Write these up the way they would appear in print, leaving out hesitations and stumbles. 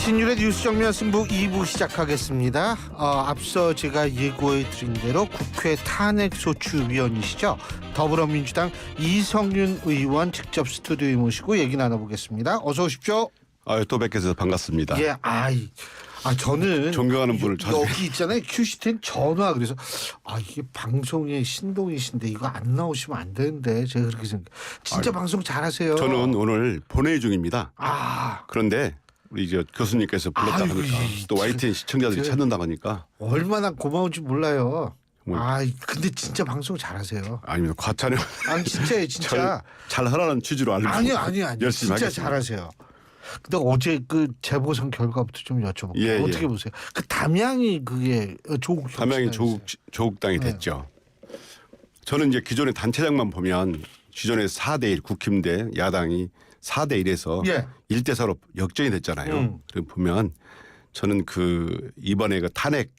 신율의 뉴스 정면 승부 2부 시작하겠습니다. 앞서 제가 예고해 드린 대로 국회 탄핵소추위원이시죠. 더불어민주당 이성윤 의원 직접 스튜디오에 모시고 얘기 나눠보겠습니다. 어서 오십시오. 또 뵙게 돼서 반갑습니다. 예, 저는 존경하는 분을 자주 여기 있잖아요. 큐시텐 전화. 그래서 이게 방송의 신동이신데 이거 안 나오시면 안 되는데 제가 그렇게 생각. 진짜 방송 잘하세요. 저는 오늘 본회의 중입니다. 그런데 우리 교수님께서 불렀다 하니까 또 YTN 시청자들이 찾는다 하니까 얼마나 고마운지 몰라요. 근데 진짜 방송 잘하세요. 아닙니다. 과찬을 진짜예요, 진짜. 잘 하라는 취지로 알고 아니요. 열심히 진짜 하겠습니다. 잘하세요. 근데 어제 그 재보선 결과부터 좀 여쭤볼게요. 예. 어떻게 보세요? 그 담양이 그게 담양이 조국당이 됐죠. 저는 이제 기존의 단체장만 보면 기존의 4대1 국힘대 야당이 4대1에서 1대4로 역전이 됐잖아요. 그리고 보면 저는 이번에 그 탄핵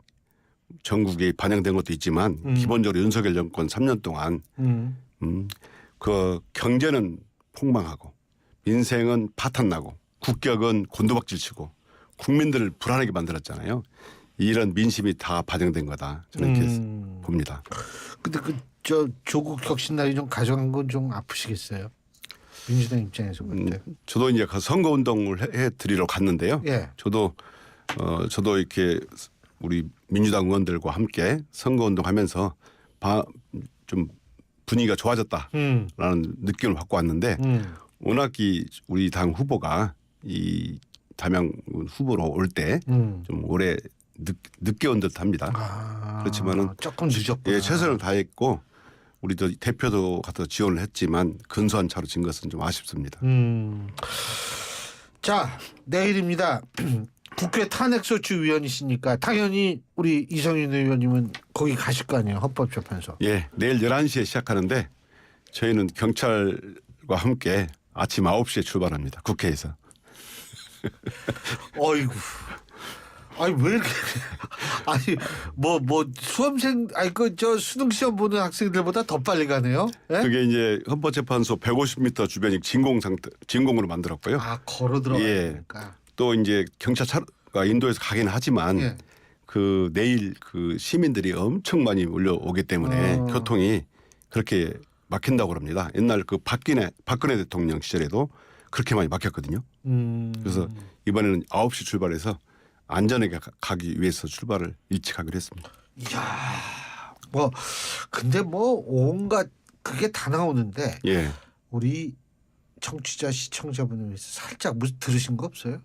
전국에 반영된 것도 있지만 기본적으로 윤석열 정권 3년 동안 그 경제는 폭망하고 민생은 파탄나고 국격은 곤두박질치고 국민들을 불안하게 만들었잖아요. 이런 민심이 다 반영된 거다. 저는 이렇게 봅니다. 근데 조국 혁신날이 좀 가져간 건 좀 아프시겠어요? 민주당 입장에서 볼 때. 저도 이제 선거 운동을 해드리러 갔는데요. 저도 이렇게 우리 민주당 의원들과 함께 선거 운동하면서 좀 분위기가 좋아졌다라는 느낌을 받고 왔는데 워낙 우리 당 후보가 이 담양 후보로 올 때 좀 오래 늦게 온 듯합니다. 그렇지만은 조금 늦었구나. 최선을 다했고 우리도 대표도 가서 지원을 했지만 근소한 차로 진 것은 좀 아쉽습니다. 자, 내일입니다. 국회 탄핵소추위원이시니까 당연히 우리 이성윤 의원님은 거기 가실 거 아니에요. 헌법재판소. 예, 내일 11시에 시작하는데 저희는 경찰과 함께 아침 9시에 출발합니다. 국회에서. 어이구. 왜 이렇게 수험생 수능 시험 보는 학생들보다 더 빨리 가네요. 예? 그게 이제 헌법재판소 150m 주변이 진공으로 만들었고요. 걸어 들어가니까. 또 이제 경찰차가 인도에서 가긴 하지만 내일 시민들이 엄청 많이 몰려오기 때문에 교통이 그렇게 막힌다고 합니다. 옛날 박근혜 대통령 시절에도 그렇게 많이 막혔거든요. 그래서 이번에는 9시 출발해서 안전하게 가기 위해서 출발을 일찍 하기로 했습니다. 이야, 근데 온갖 그게 다 나오는데 우리 청취자 시청자분을 위해서 살짝 들으신 거 없어요?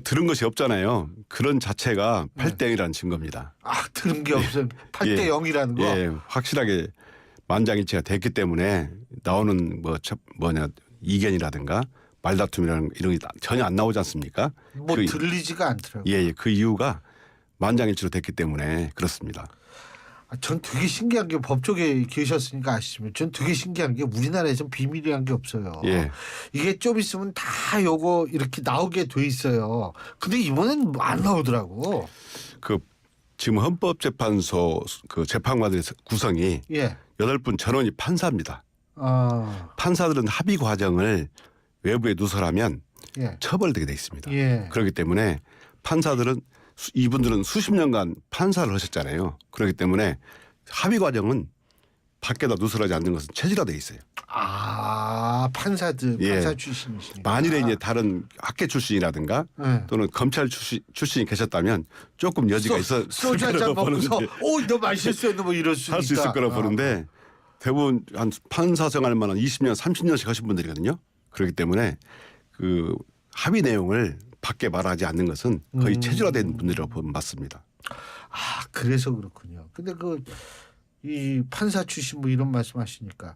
들은 것이 없잖아요. 그런 자체가 8대 0이라는 증거입니다. 들은 게 없어요. 8대 0이라는 거. 예, 확실하게 만장일치가 됐기 때문에 나오는 이견이라든가 말다툼이라는 이런 게 전혀 안 나오지 않습니까? 들리지가 않더라고요. 그 이유가 만장일치로 됐기 때문에 그렇습니다. 전 되게 신기한 게 법조계에 계셨으니까 아시지만 전 되게 신기한 게 우리나라에선 비밀이란 게 없어요. 이게 좀 있으면 다 요거 이렇게 나오게 돼 있어요. 근데 이번엔 안 나오더라고. 지금 헌법재판소 재판관들의 구성이 8분 전원이 판사입니다. 판사들은 합의 과정을 외부에 누설하면 처벌되게 돼 있습니다. 그렇기 때문에 이분들은 수십 년간 판사를 하셨잖아요. 그렇기 때문에 합의 과정은 밖에다 누설하지 않는 것은 체질화되어 있어요. 판사 출신이시니까. 만일에 이제 다른 학계 출신이라든가 또는 검찰 출신이 계셨다면 조금 여지가 있어. 소주 한잔 먹고서 너 마셨어요. 이럴 수 할 수 있을 거라 보는데 대부분 한 판사 생활만 한 20년, 30년씩 하신 분들이거든요. 그렇기 때문에 합의 내용을 밖에 말하지 않는 것은 거의 체질화된 분들이라고 보면 맞습니다. 그래서 그렇군요. 근데 이 판사 출신 이런 말씀하시니까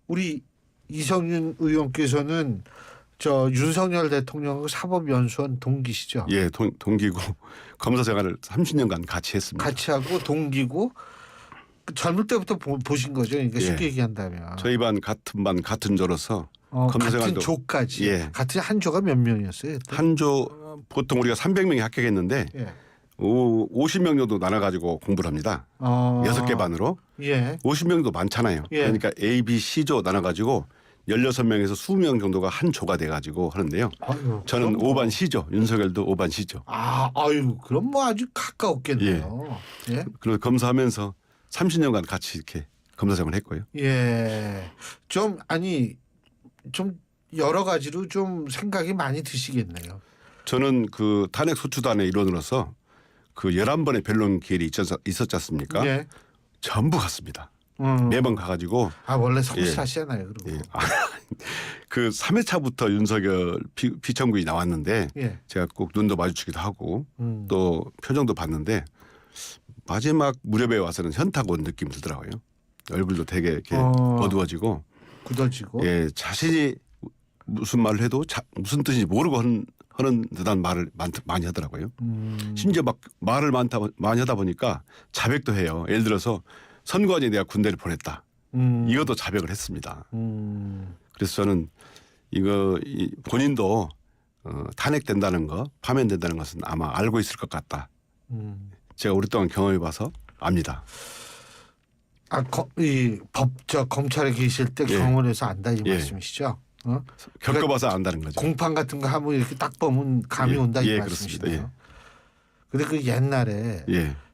우리 이성윤 의원께서는 윤석열 대통령 사법연수원 동기시죠? 예, 동기고 검사 생활을 30년간 같이 했습니다. 같이 하고 동기고 젊을 때부터 보신 거죠? 그러니까 쉽게 얘기한다면. 저희 반 같은 조로서 같은 조까지. 같은 한 조가 몇 명이었어요? 그때? 한 조 보통 우리가 300명이 합격했는데 50명 정도 나눠가지고 공부를 합니다. 6개 반으로. 50명도 많잖아요. 그러니까 A, B, C조 나눠가지고 16명에서 20명 정도가 한 조가 돼가지고 하는데요. 아유, 저는 그럼 뭐. 오반 시죠. 윤석열도 오반 시죠. 아유, 그럼 뭐 아주 가까웠겠네요. 예. 그리고 검사하면서 30년간 같이 이렇게 검사장을 했고요. 예. 좀 여러 가지로 좀 생각이 많이 드시겠네요. 저는 그 탄핵 소추단의 일원으로서 그 11번의 변론 기일이 있었지 않습니까? 예. 전부 갔습니다. 매번 가가지고. 원래 성실하시잖아요. 그리고. 예. 그 3회차부터 윤석열 피청구인이 나왔는데 예. 제가 꼭 눈도 마주치기도 하고 또 표정도 봤는데 마지막 무렵에 와서는 현타가 온 느낌이 들더라고요. 얼굴도 되게 이렇게 어두워지고 굳어지고. 예, 자신이 무슨 말을 해도 무슨 뜻인지 모르고 하는 듯한 말을 많이 하더라고요. 심지어 막 말을 많이 하다 보니까 자백도 해요. 예를 들어서 선관위에 내가 군대를 보냈다. 이것도 자백을 했습니다. 그래서 저는 본인도 탄핵된다는 거, 파면된다는 것은 아마 알고 있을 것 같다. 제가 오랫동안 경험해봐서 압니다. 이 검찰에 계실 때 예. 경험을 해서 안다 이 예. 말씀이시죠? 겪어봐서 안다는 거죠. 공판 같은 거 하면 이렇게 딱 보면 감이 온다 이 그렇습니다. 말씀이시네요. 근데 그 옛날에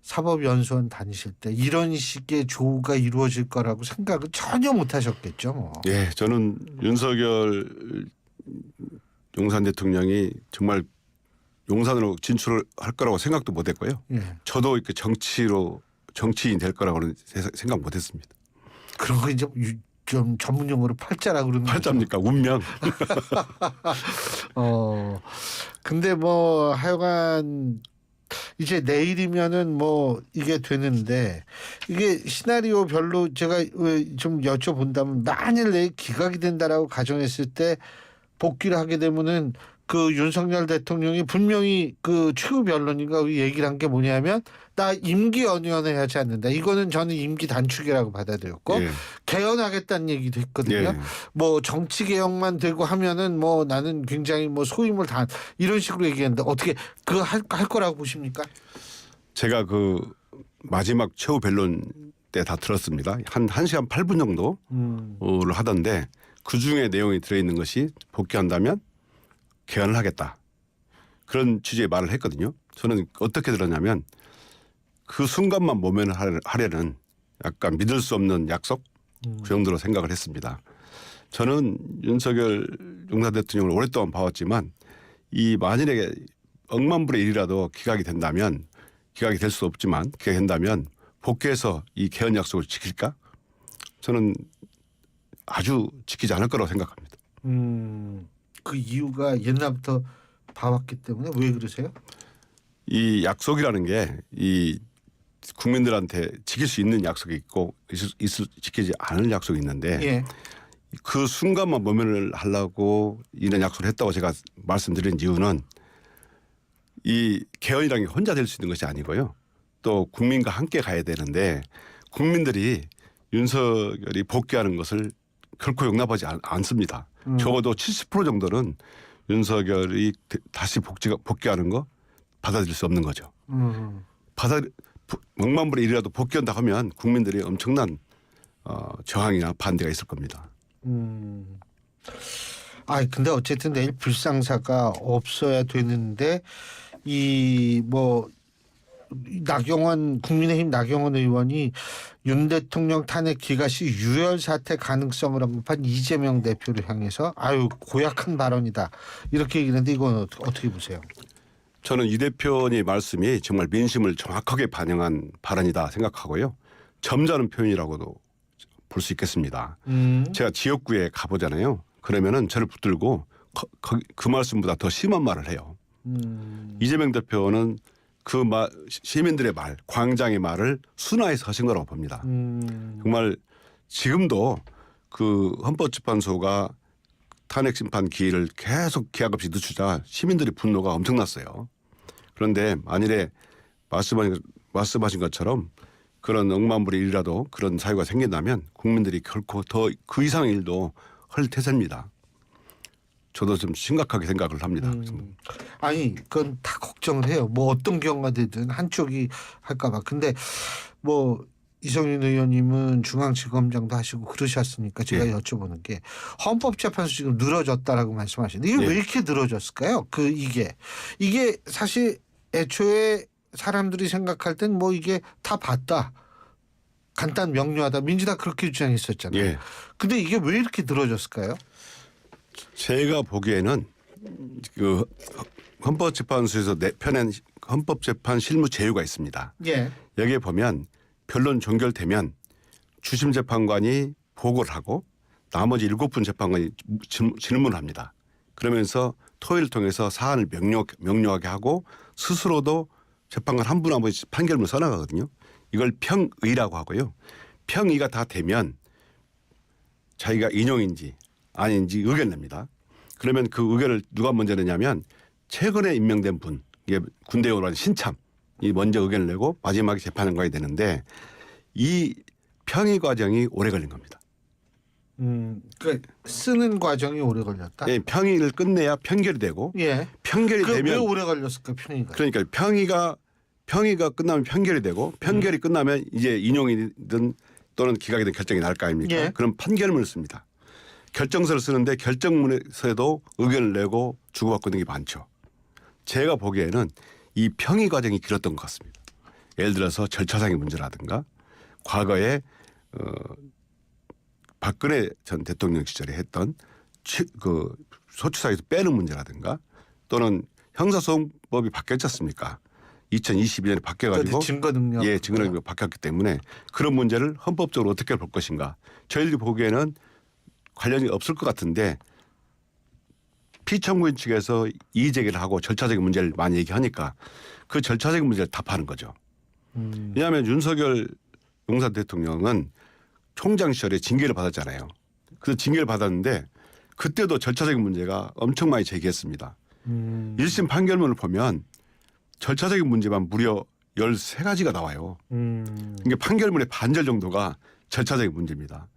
사법연수원 다니실 때 이런 식의 조우가 이루어질 거라고 생각을 전혀 못 하셨겠죠. 뭐. 예, 저는 윤석열 용산 대통령이 정말 용산으로 진출을 할 거라고 생각도 못 했고요. 예. 저도 이렇게 정치인 될 거라고는 생각 못 했습니다. 그런 거 이제 좀 전문 용어로 팔자라고 그러는 팔자입니까? 운명. 근데 뭐 하여간 이제 내일이면은 뭐 이게 되는데 이게 시나리오 별로 제가 좀 여쭤본다면 만일 내일 기각이 된다라고 가정했을 때 복귀를 하게 되면은 그 윤석열 대통령이 분명히 그 최후 변론인가 얘기를 한 게 뭐냐면 나 임기 연연해 하지 않는다. 이거는 저는 임기 단축이라고 받아들였고 예. 개헌하겠다는 얘기도 했거든요. 예. 뭐 정치 개혁만 되고 하면은 뭐 나는 굉장히 뭐 소임을 다 이런 식으로 얘기했는데 어떻게 그거 할 거라고 보십니까? 제가 그 마지막 최후 변론 때 다 들었습니다. 한 1시간 8분 정도를 하던데 그중에 내용이 들어있는 것이 복귀한다면 개헌을 하겠다. 그런 취지의 말을 했거든요. 저는 어떻게 들었냐면 그 순간만 모면을 하려는 약간 믿을 수 없는 약속 그 정도로 생각을 했습니다. 저는 윤석열 용산 대통령을 오랫동안 봐왔지만 이 만일에 억만불의 일이라도 기각이 된다면 기각이 될 수 없지만 기각이 된다면 복귀해서 이 개헌 약속을 지킬까? 저는 아주 지키지 않을 거라고 생각합니다. 그 이유가 옛날부터 봐왔기 때문에 왜 그러세요? 이 약속이라는 게 이 국민들한테 지킬 수 있는 약속이 있고 지키지 않을 약속이 있는데 예. 그 순간만 모면을 하려고 이런 약속을 했다고 제가 말씀드린 이유는 이 개헌이라는 게 혼자 될 수 있는 것이 아니고요. 또 국민과 함께 가야 되는데 국민들이 윤석열이 복귀하는 것을 결코 용납하지 않습니다. 적어도 70% 정도는 윤석열이 다시 복귀하는 거 받아들일 수 없는 거죠. 억만불의 일이라도 복귀한다 하면 국민들이 엄청난 저항이나 반대가 있을 겁니다. 근데 어쨌든 내일 불상사가 없어야 되는데 이 뭐 국민의힘 나경원 의원이 윤 대통령 탄핵 기각 시 유혈 사태 가능성을 언급한 이재명 대표를 향해서 고약한 발언이다 이렇게 얘기했는데 이건 어떻게 보세요? 저는 이 대표의 말씀이 정말 민심을 정확하게 반영한 발언이다 생각하고요. 점잖은 표현이라고도 볼 수 있겠습니다. 제가 지역구에 가보잖아요. 그러면은 저를 붙들고 그 말씀보다 더 심한 말을 해요. 이재명 대표는 그 시민들의 말, 광장의 말을 순화해서 하신 거라고 봅니다. 정말 지금도 그 헌법재판소가 탄핵 심판 기일을 계속 기약 없이 늦추자 시민들의 분노가 엄청났어요. 그런데 만일에 말씀하신 것처럼 그런 억만불의 일이라도 그런 사유가 생긴다면 국민들이 결코 더 그 이상의 일도 할 태세입니다. 저도 좀 심각하게 생각을 합니다. 그건 다 걱정을 해요. 뭐 어떤 경우가 되든 한쪽이 할까 봐. 근데 뭐 이성윤 의원님은 중앙지검장도 하시고 그러셨으니까 제가 예. 여쭤보는 게 헌법재판소 지금 늘어졌다라고 말씀하시는데 이게 예. 왜 이렇게 늘어졌을까요? 이게 사실 애초에 사람들이 생각할 땐 뭐 이게 다 봤다. 간단 명료하다. 민주당 그렇게 주장했었잖아요. 예. 근데 이게 왜 이렇게 늘어졌을까요? 제가 보기에는 그 헌법재판소에서 내펴낸 헌법재판 실무 제휴가 있습니다. 예. 여기에 보면 변론 종결되면 주심 재판관이 보고를 하고 나머지 7분 재판관이 질문을 합니다. 그러면서 토의를 통해서 사안을 명료하게 하고 스스로도 재판관 한 분 한 분씩 판결문을 써나가거든요. 이걸 평의라고 하고요. 평의가 다 되면 자기가 인용인지 아닌지 의견을 냅니다. 그러면 그 의견을 누가 먼저 내냐면 최근에 임명된 분, 이게 군대의원 신참이 먼저 의견을 내고 마지막에 재판을 가야 되는데 이 평의 과정이 오래 걸린 겁니다. 그러니까 쓰는 과정이 오래 걸렸다. 예, 평의를 끝내야 판결이 되고 예. 판결이 왜 되면 오래 걸렸을까 평의가? 그러니까 평의가 끝나면 판결이 되고 판결이 끝나면 이제 인용이든 또는 기각이든 결정이 날 거 아닙니까? 예. 그럼 판결문을 씁니다. 결정서를 쓰는데 결정문에서도 의견을 내고 주고받고 있는 게 많죠. 제가 보기에는 이 평의 과정이 길었던 것 같습니다. 예를 들어서 절차상의 문제라든가 과거에 박근혜 전 대통령 시절에 했던 그 소추사에서 빼는 문제라든가 또는 형사소송법이 바뀌었지 않습니까? 2022년에 바뀌어가지고 증거 능력. 예, 증거 능력이 바뀌었기 때문에 그런 문제를 헌법적으로 어떻게 볼 것인가. 저희들이 보기에는 관련이 없을 것 같은데 피청구인 측에서 이의 제기를 하고 절차적인 문제를 많이 얘기하니까 그 절차적인 문제를 답하는 거죠. 왜냐하면 윤석열 용산 대통령은 총장 시절에 징계를 받았잖아요. 그래서 징계를 받았는데 그때도 절차적인 문제가 엄청 많이 제기했습니다. 1심 판결문을 보면 절차적인 문제만 무려 13가지가 나와요. 그러니까 판결문의 반절 정도가 절차적인 문제입니다.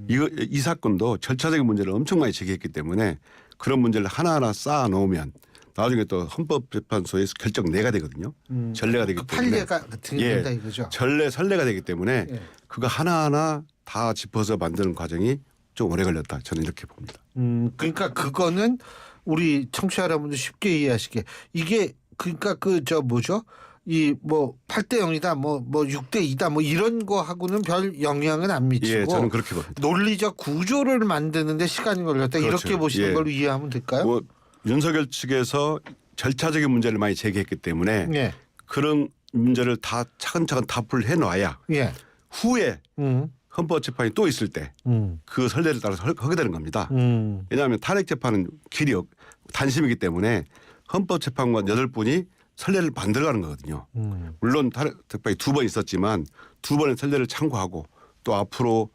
이 사건도 절차적인 문제를 엄청 많이 제기했기 때문에 그런 문제를 하나하나 쌓아 놓으면 나중에 또 헌법재판소에서 결정 내가 되거든요. 전례가 되기 때문에. 판례가 같은 게 된다 이거죠. 전례 선례가 되기 때문에 예. 그거 하나하나 다 짚어서 만드는 과정이 좀 오래 걸렸다. 저는 이렇게 봅니다. 그러니까 그거는 우리 청취자 여러분들 쉽게 이해하시게 이게 그러니까 그 저 뭐죠? 이 뭐 8대 0이다 뭐 6대 2다 뭐 이런 거 하고는 별 영향은 안 미치고 예, 저는 그렇게 봅니다. 논리적 구조를 만드는데 시간이 걸렸다. 그렇죠. 이렇게 보시는 예. 걸로 이해하면 될까요? 뭐 윤석열 측에서 절차적인 문제를 많이 제기했기 때문에 예. 그런 문제를 다 차근차근 답을 해놔야 예. 후에 음. 헌법재판이 또 있을 때 그 선례를 따라서 하게 되는 겁니다. 왜냐하면 탄핵재판은 길이 단심이기 때문에 헌법재판관 8분이 선례를 만들어가는 거거든요. 물론 탄핵재판이 2번 있었지만 2번의 선례를 참고하고 또 앞으로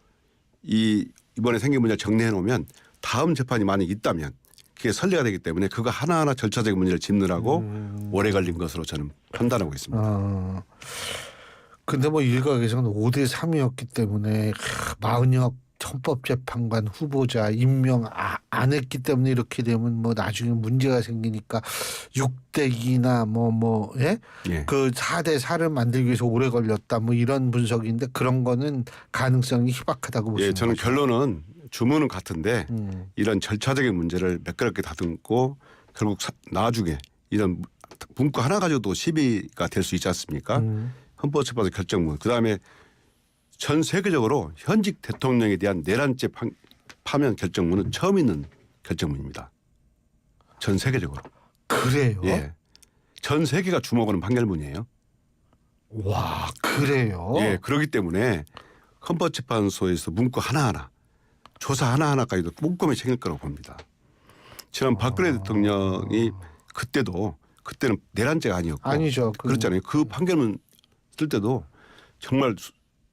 이번에 생긴 문제를 정리해 놓으면 다음 재판이 만약 있다면 그게 선례가 되기 때문에 그거 하나하나 절차적인 문제를 짚느라고 오래 걸린 것으로 저는 판단하고 있습니다. 근데 뭐 일각에서는 5대 3이었기 때문에 마은혁 헌법재판관 후보자 임명 안 했기 때문에 이렇게 되면 뭐 나중에 문제가 생기니까 6대 2나 예? 예. 그 4대 4를 만들기 위해서 오래 걸렸다 뭐 이런 분석인데 그런 거는 가능성이 희박하다고 보시는 예, 저는 거죠? 결론은 주문은 같은데 이런 절차적인 문제를 매끄럽게 다듬고 결국 나중에 이런 문구 하나 가지고도 시비가 될 수 있지 않습니까? 헌법재판소 결정문. 그다음에 전 세계적으로 현직 대통령에 대한 내란죄 파면 결정문은 처음 있는 결정문입니다. 전 세계적으로. 그래요? 예. 전 세계가 주목하는 판결문이에요. 와 그래요? 예. 그렇기 때문에 헌법재판소에서 문구 하나하나 조사 하나하나까지도 꼼꼼히 챙길 거라고 봅니다. 지난 박근혜 대통령이 그때는 내란죄가 아니었고 아니죠. 그렇잖아요. 그 판결문 쓸 때도 정말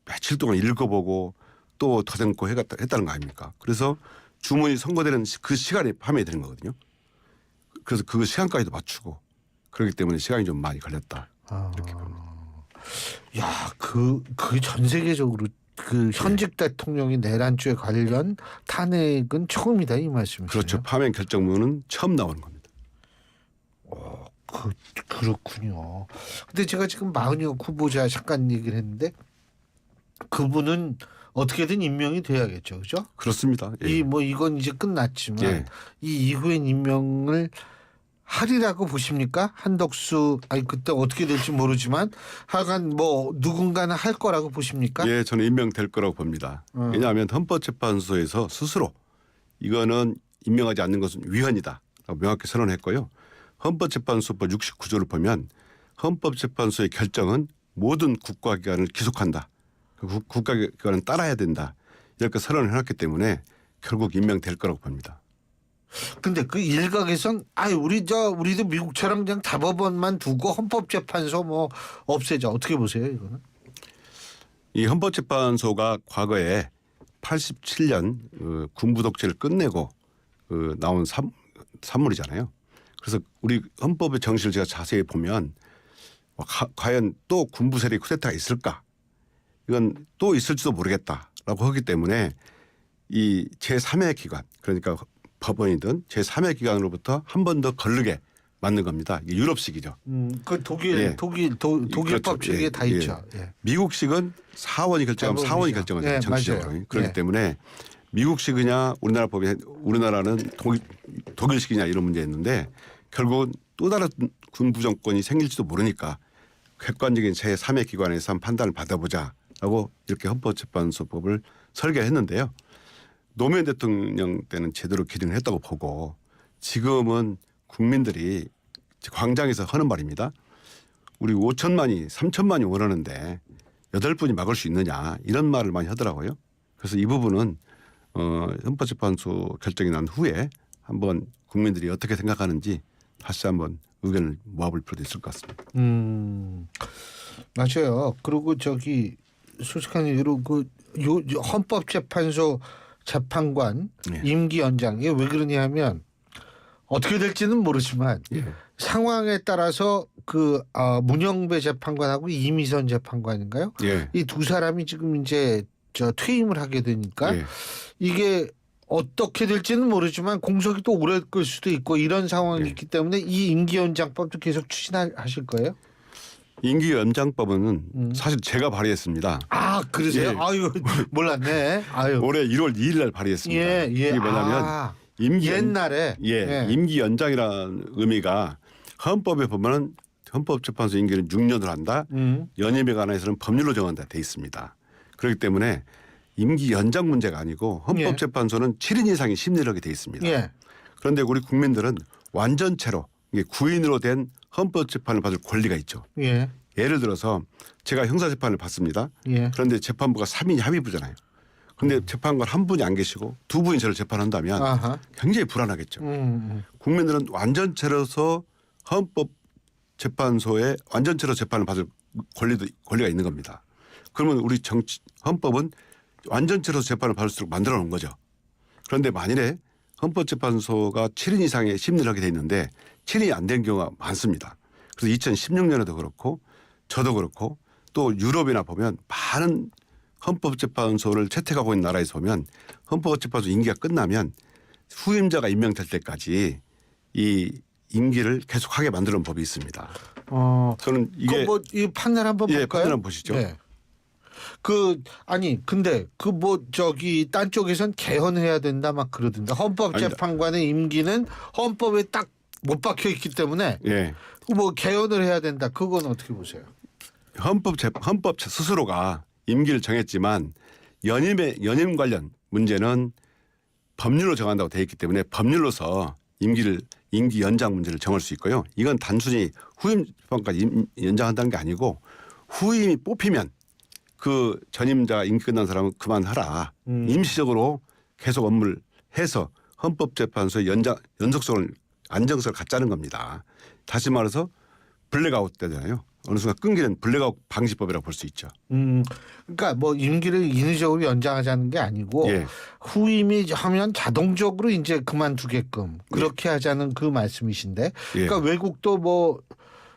며칠 동안 읽어보고 또 더듬고 했다는 거 아닙니까? 그래서 주문이 선고되는 그 시간이 파면이 되는 거거든요. 그래서 그 시간까지도 맞추고 그렇기 때문에 시간이 좀 많이 걸렸다. 이렇게 봅니다. 야, 그 전 세계적으로 그 현직 대통령이 내란죄 관련 탄핵은 처음이다 이 말씀이시죠? 그렇죠. 파면 결정문은 처음 나오는 겁니다. 그렇군요. 근데 제가 지금 마은혁 후보자 잠깐 얘기를 했는데 그분은 어떻게든 임명이 돼야겠죠, 그죠? 그렇습니다. 예. 이건 이제 끝났지만 예. 이 이후엔 임명을 하리라고 보십니까? 한덕수 그때 어떻게 될지 모르지만 하여간 누군가는 할 거라고 보십니까? 예, 저는 임명될 거라고 봅니다. 왜냐하면 헌법재판소에서 스스로 이거는 임명하지 않는 것은 위헌이다라고 명확히 선언했고요. 헌법재판소법 69조를 보면 헌법재판소의 결정은 모든 국가기관을 기속한다. 국가기관은 따라야 된다. 이렇게 선언을 해놨기 때문에 결국 임명될 거라고 봅니다. 근데 그 일각에선 우리도 미국처럼 그냥 대법원만 두고 헌법재판소 없애자. 어떻게 보세요, 이거는? 이 헌법재판소가 과거에 87년 군부 독재를 끝내고 나온 산물이잖아요. 그래서 우리 헌법의 정신을 제가 자세히 보면 과연 또 군부 세력의 쿠데타가 있을까? 이건 또 있을지도 모르겠다라고 하기 때문에 이 제3의 기관, 그러니까 법원이든 제3의 기관으로부터 한 번 더 거르게 만든 겁니다. 이게 유럽식이죠. 그 독일법칙에 예. 다 있죠. 예. 미국식은 사원이 결정하면 사원이 결정하죠. 정치적으로. 그렇기 때문에 미국식이냐 우리나라는 독일식이냐 이런 문제였는데 결국은 또 다른 군부 정권이 생길지도 모르니까 객관적인 제3의 기관에서 한 판단을 받아보자라고 이렇게 헌법재판소법을 설계했는데요. 노무현 대통령 때는 제대로 기능을 했다고 보고 지금은 국민들이 광장에서 하는 말입니다. 우리 5천만이 3천만이 원하는데 8분이 막을 수 있느냐 이런 말을 많이 하더라고요. 그래서 이 부분은 헌법재판소 결정이 난 후에 한번 국민들이 어떻게 생각하는지 다시 한번 의견을 모아볼 필요도 있을 것 같습니다. 맞아요. 그리고 솔직한 얘기로 헌법재판소 재판관 임기 연장 이게 왜 그러냐면 어떻게 될지는 모르지만 상황에 따라서 문영배 재판관하고 이미선 재판관인가요? 이 두 사람이 지금 이제 퇴임을 하게 되니까 이게 어떻게 될지는 모르지만 공석이 또 오래 끌 수도 있고 이런 상황이 있기 때문에 이 임기 연장법도 계속 추진하실 거예요? 임기 연장법은 사실 제가 발의했습니다. 그러세요? 아유 몰랐네. 올해 1월 2일 날 발의했습니다. 이게 뭐냐면 옛날에 임기 연장이라는 의미가 헌법에 보면 헌법재판소 임기를 6년을 한다. 연임에 관해서는 법률로 정한다 돼 있습니다. 그렇기 때문에 임기 연장 문제가 아니고 헌법재판소는 7인 이상이 심리하게 돼 있습니다. 그런데 우리 국민들은 완전체로 구인으로 된 헌법재판을 받을 권리가 있죠. 예를 들어서 제가 형사재판을 받습니다. 그런데 재판부가 3인이 합의부잖아요. 그런데 재판관 한 분이 안 계시고 두 분이 저를 재판한다면 굉장히 불안하겠죠. 국민들은 완전체로서 헌법재판소에 완전체로 재판을 받을 권리가 있는 겁니다. 그러면 우리 헌법은 완전체로 재판을 받을수록 만들어 놓은 거죠. 그런데 만일에 헌법재판소가 7인 이상의 심리를 하게 돼 있는데 7인이 안 된 경우가 많습니다. 그래서 2016년에도 그렇고 저도 그렇고 또 유럽이나 보면 많은 헌법재판소를 채택하고 있는 나라에서 보면 헌법재판소 임기가 끝나면 후임자가 임명될 때까지 이 임기를 계속하게 만드는 법이 있습니다. 저는 이게 이 판례 한번 볼까요? 판례 한번 보시죠. 근데 딴 쪽에선 개헌해야 된다 막 그러던데 헌법재판관의 임기는 헌법에 딱 못 박혀 있기 때문에 개헌을 해야 된다. 그건 어떻게 보세요? 헌법 스스로가 임기를 정했지만 연임 관련 문제는 법률로 정한다고 되어 있기 때문에 법률로서 임기 연장 문제를 정할 수 있고요. 이건 단순히 후임 재판까지 연장한다는 게 아니고 후임이 뽑히면 그 전임자 임기 끝난 사람은 그만하라. 임시적으로 계속 업무를 해서 헌법재판소의 연속성을 안정성을 갖자는 겁니다. 다시 말해서 블랙아웃 되잖아요. 어느 순간 끊기는 블랙아웃 방지법이라고 볼 수 있죠. 그러니까 임기를 인위적으로 연장하자는 게 아니고 후임이 하면 자동적으로 이제 그만두게끔 그렇게 하자는 그 말씀이신데, 그러니까 외국도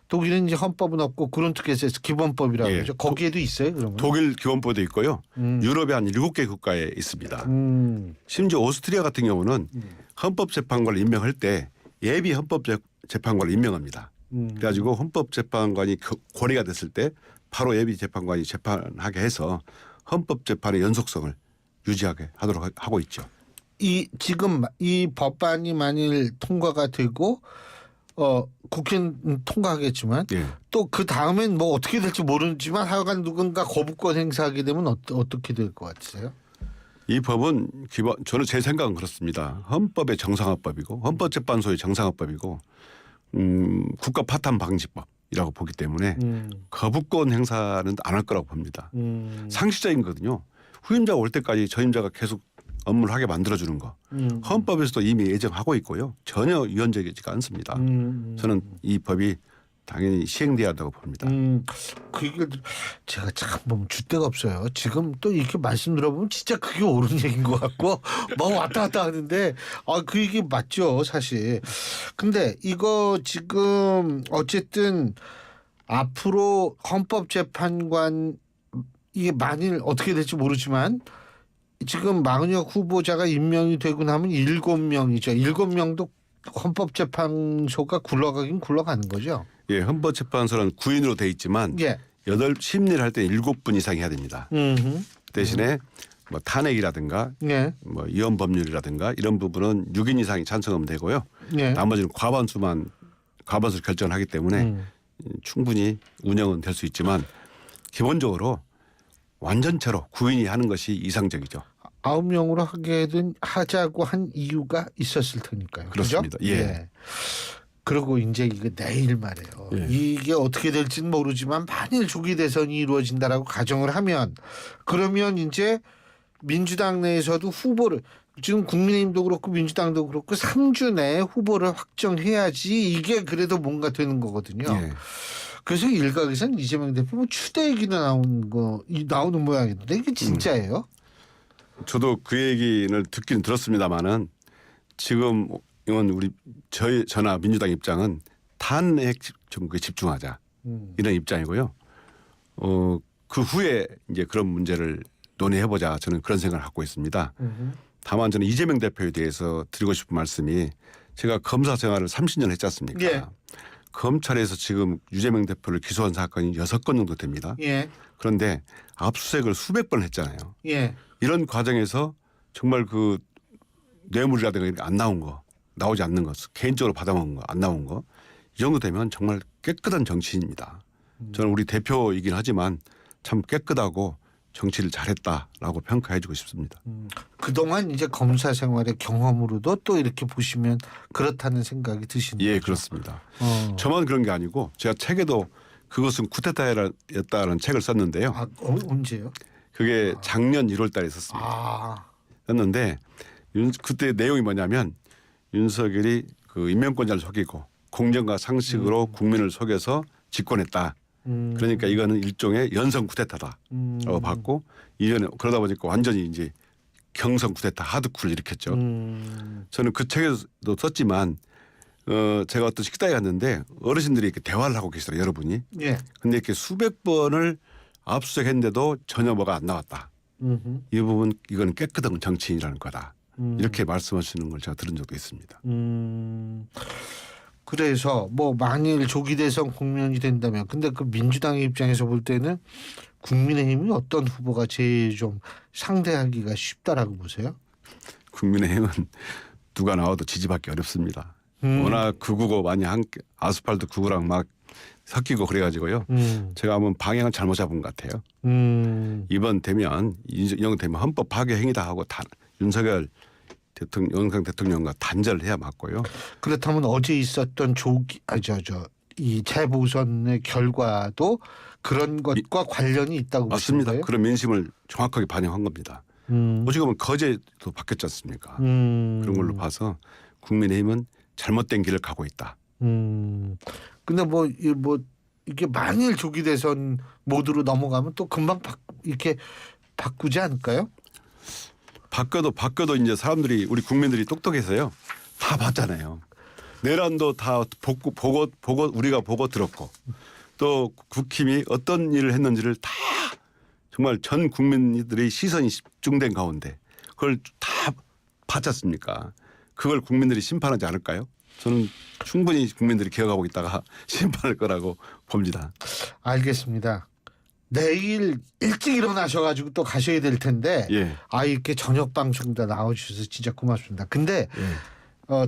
독일은 이제 헌법은 없고 그룬트게세스 기본법이라고 그러죠. 거기에도 있어요, 그러면? 독일 기본법도 있고요. 유럽의 한 7개 국가에 있습니다. 심지어 오스트리아 같은 경우는 헌법재판관을 임명할 때 예비 헌법재판관을 임명합니다. 그래가지고 헌법재판관이 고리가 됐을 때 바로 예비 재판관이 재판하게 해서 헌법재판의 연속성을 유지하게 하도록 하고 있죠. 지금 이 법안이 만일 통과가 되고 국회는 통과하겠지만 예. 또 그 다음엔 뭐 어떻게 될지 모르지만 하여간 누군가 거부권 행사하게 되면 어떻게 될 것 같으세요? 이 법은 저는 제 생각은 그렇습니다. 헌법의 정상화법이고 헌법재판소의 정상화법이고 국가 파탄 방지법이라고 보기 때문에 거부권 행사는 안 할 거라고 봅니다. 상식적인 거거든요. 후임자가 올 때까지 전임자가 계속 업무를 하게 만들어주는 거. 헌법에서도 이미 예정하고 있고요. 전혀 위헌적이지가 않습니다. 저는 이 법이 당연히 시행돼야 한다고 봅니다. 그 얘기를 제가 참 보면 줏대가 없어요. 지금 또 이렇게 말씀 들어보면 진짜 그게 옳은 얘기인 것 같고 막 왔다 갔다 하는데 그 얘기 맞죠 사실. 근데 이거 지금 어쨌든 앞으로 헌법재판관 이게 만일 어떻게 될지 모르지만 지금 마은혁 후보자가 임명이 되고 나면 7명이죠. 7명도 헌법재판소가 굴러가긴 굴러가는 거죠. 예, 헌법재판소는 9인으로 돼 있지만 예. 심리를 할 때 7분 이상 해야 됩니다. 대신에 뭐 탄핵이라든가 예. 뭐 이혼 법률이라든가 이런 부분은 6인 이상이 찬성하면 되고요. 예. 나머지는 과반수로 결정을 하기 때문에 충분히 운영은 될 수 있지만 기본적으로 완전체로 9인이 하는 것이 이상적이죠. 9명으로 하자고 한 이유가 있었을 테니까요. 그렇습니다. 그죠? 예. 그리고 이제 이거 내일 말이에요. 예. 이게 어떻게 될지는 모르지만 만일 조기 대선이 이루어진다라고 가정을 하면 그러면 이제 민주당 내에서도 후보를 지금 국민의힘도 그렇고 민주당도 그렇고 3주 내에 후보를 확정해야지 이게 그래도 뭔가 되는 거거든요. 예. 그래서 일각에서는 이재명 대표 뭐 추대 얘기도 나오는 모양인데 이게 진짜예요? 저도 그 얘기를 듣긴 들었습니다마는 지금 우리 저나 민주당 입장은 탄핵 정국에 집중하자 이런 입장이고요. 그 후에 이제 그런 문제를 논의해보자 저는 그런 생각을 갖고 있습니다. 다만 저는 이재명 대표에 대해서 드리고 싶은 말씀이 제가 검사 생활을 30년 했지 않습니까? 예. 검찰에서 지금 이재명 대표를 기소한 사건이 6건 정도 됩니다. 예. 그런데 압수수색을 수백 번 했잖아요. 예. 이런 과정에서 정말 그 뇌물이라든가 안 나온 거, 나오지 않는 것, 개인적으로 받아먹은 거, 안 나온 거, 이 정도 되면 정말 깨끗한 정치인입니다. 저는 우리 대표이긴 하지만 참 깨끗하고 정치를 잘했다라고 평가해주고 싶습니다. 그동안 이제 검사 생활의 경험으로도 또 이렇게 보시면 그렇다는 생각이 드시는 예, 거죠? 그렇습니다. 저만 그런 게 아니고 제가 책에도 그것은 쿠데타였다는 책을 썼는데요. 언제요? 그게 작년 1월 달에 썼습니다. 썼는데 그때 내용이 뭐냐면 윤석열이 그 인명권자를 속이고 공정과 상식으로 국민을 속여서 집권했다. 그러니까 이거는 일종의 연성 쿠데타다라고 봤고 이전에 그러다 보니까 완전히 이제 경성 쿠데타 하드쿨을 일으켰죠. 저는 그 책에도 썼지만 제가 어떤 식당에 갔는데 어르신들이 이렇게 대화를 하고 계시더라고요. 여러분이. 예. 근데 이렇게 수백 번을 압수수색했는데도 전혀 뭐가 안 나왔다. 이 부분 이건 깨끗한 정치인이라는 거다. 이렇게 말씀하시는 걸 제가 들은 적도 있습니다. 그래서 뭐 만일 조기 대선 국면이 된다면 근데 그 민주당의 입장에서 볼 때는 국민의힘이 어떤 후보가 제일 좀 상대하기가 쉽다라고 보세요? 국민의힘은 누가 나와도 지지받기 어렵습니다. 워낙 극우고 많이 아스팔트 극우랑 막 섞이고 그래가지고요. 제가 한번 방향을 잘못 잡은 것 같아요. 이번 되면 헌법 파괴 행위다 하고 윤석열 영상 대통령과 단절을 해야 맞고요. 그렇다면 어제 있었던 이 재보선의 결과도 그런 것과 관련이 있다고 맞습니다. 보시는 거예요? 그런 민심을 정확하게 반영한 겁니다. 어지간하면 거제도 바뀌었지 않습니까? 그런 걸로 봐서 국민의힘은 잘못된 길을 가고 있다. 근데 이게 만일 조기 대선 모드로 넘어가면 또 금방 이렇게 바꾸지 않을까요? 바뀌어도 이제 사람들이 우리 국민들이 똑똑해서요. 다 봤잖아요. 내란도 다 보고 우리가 보고 들었고 또 국힘이 어떤 일을 했는지를 다 정말 전 국민들의 시선이 집중된 가운데 그걸 다 봤지 않습니까? 그걸 국민들이 심판하지 않을까요? 저는 충분히 국민들이 기억하고 있다가 심판할 거라고 봅니다. 알겠습니다. 내일 일찍 일어나셔가지고 또 가셔야 될 텐데 예. 이렇게 저녁 방송도 나와주셔서 진짜 고맙습니다. 근데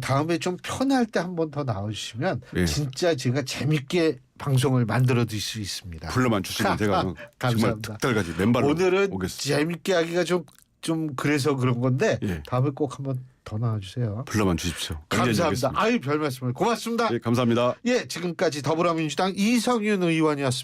다음에 좀 편할 때 한 번 더 나와주시면 예. 진짜 제가 재밌게 방송을 만들어 드릴 수 있습니다. 불러만 주시면 제가 정말 감사합니다. 특달까지 맨발로 오늘은 오겠습니다. 재밌게 하기가 좀 그래서 그런 건데 예. 다음에 꼭 한번 더 나와주세요. 불러만 주십시오. 감사합니다. 별 말씀을 고맙습니다. 예, 감사합니다. 예, 지금까지 더불어민주당 이성윤 의원이었습니다.